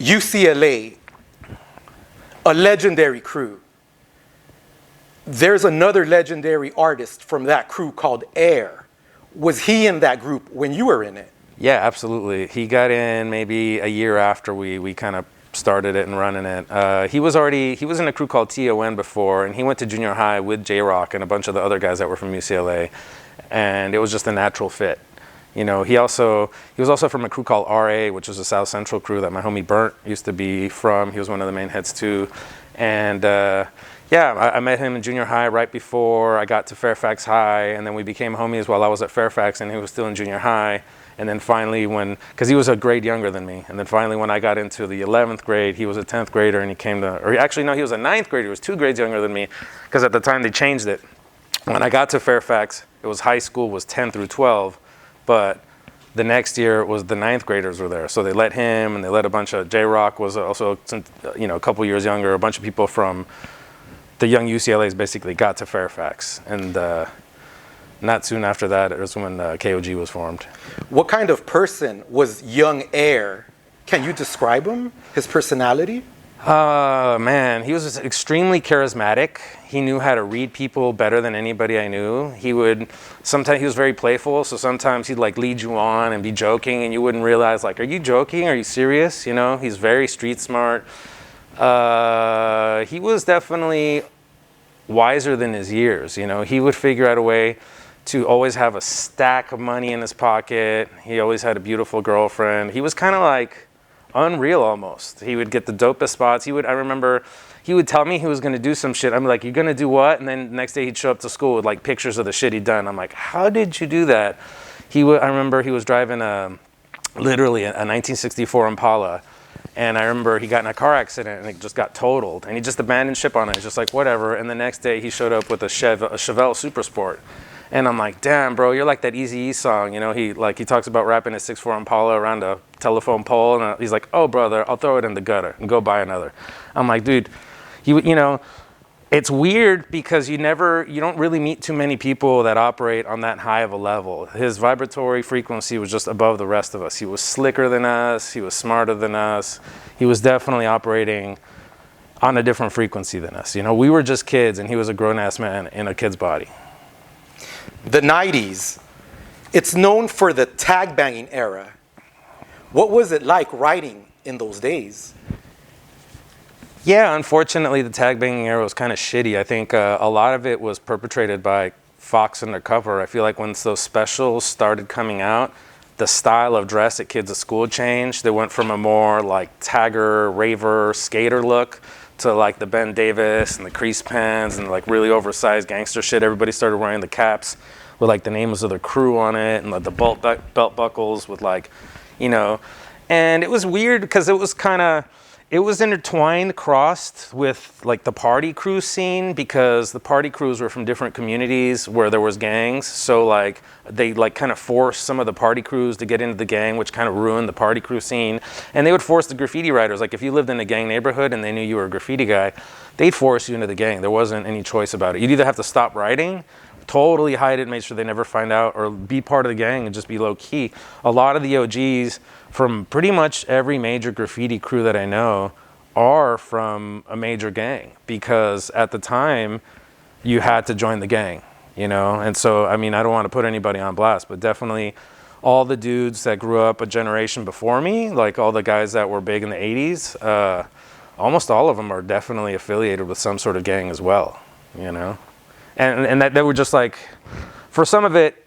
UCLA, a legendary crew. There's another legendary artist from that crew called Heir. Was he in that group when you were in it? Yeah, absolutely. He got in maybe a year after we kind of started it and running it. He was in a crew called TON before, and he went to junior high with J-Rock and a bunch of the other guys that were from UCLA, and it was just a natural fit. You know, he was also from a crew called RA, which was a South Central crew that my homie Burnt used to be from. He was one of the main heads too. And yeah, I met him in junior high right before I got to Fairfax High, and then we became homies while I was at Fairfax and he was still in junior high. And then finally because he was a grade younger than me, and then finally when I got into the 11th grade, he was a 10th grader and he came to, or actually no, he was a 9th grader, he was 2 grades younger than me, because at the time they changed it. When I got to Fairfax, it was high school was 10 through 12, but the next year was the 9th graders were there. So they let him, and they let a bunch of, J-Rock was also, you know, a couple years younger, a bunch of people from the young UCLAs basically got to Fairfax. And not soon after that, it was when KOG was formed. What kind of person was young Heir? Can you describe him, his personality? Man, he was extremely charismatic. He knew how to read people better than anybody I knew. Sometimes he was very playful, so sometimes he'd like lead you on and be joking, and you wouldn't realize, like, are you joking? Are you serious? You know, he's very street smart. He was definitely wiser than his years. You know, he would figure out a way to always have a stack of money in his pocket. He always had a beautiful girlfriend. He was kind of like unreal almost. He would get the dopest spots. I remember he would tell me he was going to do some shit. I'm like, you're going to do what? And then the next day he'd show up to school with like pictures of the shit he'd done. I'm like, how did you do that? I remember he was driving literally a 1964 Impala. And I remember he got in a car accident and it just got totaled. And he just abandoned ship on it. He's just like, whatever. And the next day he showed up with a Chevelle Super Sport. And I'm like, damn, bro, you're like that Eazy-E song. You know, he talks about wrapping his 6'4" Impala around a telephone pole. And he's like, oh, brother, I'll throw it in the gutter and go buy another. I'm like, dude, you know, it's weird because you don't really meet too many people that operate on that high of a level. His vibratory frequency was just above the rest of us. He was slicker than us. He was smarter than us. He was definitely operating on a different frequency than us. You know, we were just kids and he was a grown-ass man in a kid's body. The 90s, it's known for the tag-banging era. What was it like writing in those days? Yeah, unfortunately, the tag-banging era was kind of shitty. I think a lot of it was perpetrated by Fox Undercover. I feel like once those specials started coming out, the style of dress that kids at school changed. They went from a more like tagger, raver, skater look to like the Ben Davis and the crease pants and like really oversized gangster shit. Everybody started wearing the caps with like the names of their crew on it and like the belt buckles with like, you know. And it was weird because it was intertwined, crossed with like the party crew scene, because the party crews were from different communities where there was gangs. So like they like kind of forced some of the party crews to get into the gang, which kind of ruined the party crew scene. And they would force the graffiti writers. Like if you lived in a gang neighborhood and they knew you were a graffiti guy, they'd force you into the gang. There wasn't any choice about it. You'd either have to stop writing, totally hide it, make sure they never find out, or be part of the gang and just be low key. A lot of the OGs from pretty much every major graffiti crew that I know are from a major gang, because at the time you had to join the gang, you know. And so, I mean, I don't want to put anybody on blast, but definitely all the dudes that grew up a generation before me, like all the guys that were big in the 80s, almost all of them are definitely affiliated with some sort of gang as well, you know. And that they were just like, for some of it,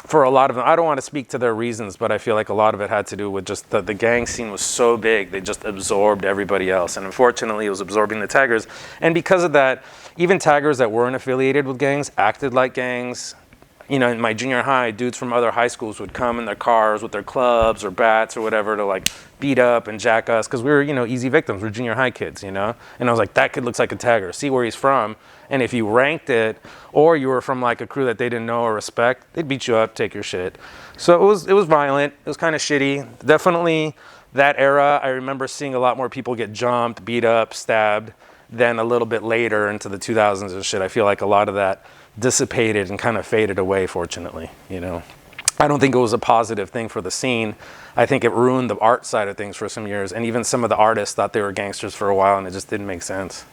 for a lot of them, I don't want to speak to their reasons, but I feel like a lot of it had to do with just the gang scene was so big, they just absorbed everybody else. And unfortunately, it was absorbing the taggers. And because of that, even taggers that weren't affiliated with gangs acted like gangs. You know, in my junior high, dudes from other high schools would come in their cars with their clubs or bats or whatever to like beat up and jack us, because we were, you know, easy victims. We're junior high kids, you know? And I was like, that kid looks like a tagger. See where he's from. And if you ranked it, or you were from like a crew that they didn't know or respect, they'd beat you up, take your shit. So it was violent. It was kind of shitty. Definitely that era, I remember seeing a lot more people get jumped, beat up, stabbed than a little bit later into the 2000s and shit. I feel like a lot of that dissipated and kind of faded away, fortunately, you know. I don't think it was a positive thing for the scene. I think it ruined the art side of things for some years, and even some of the artists thought they were gangsters for a while, and it just didn't make sense.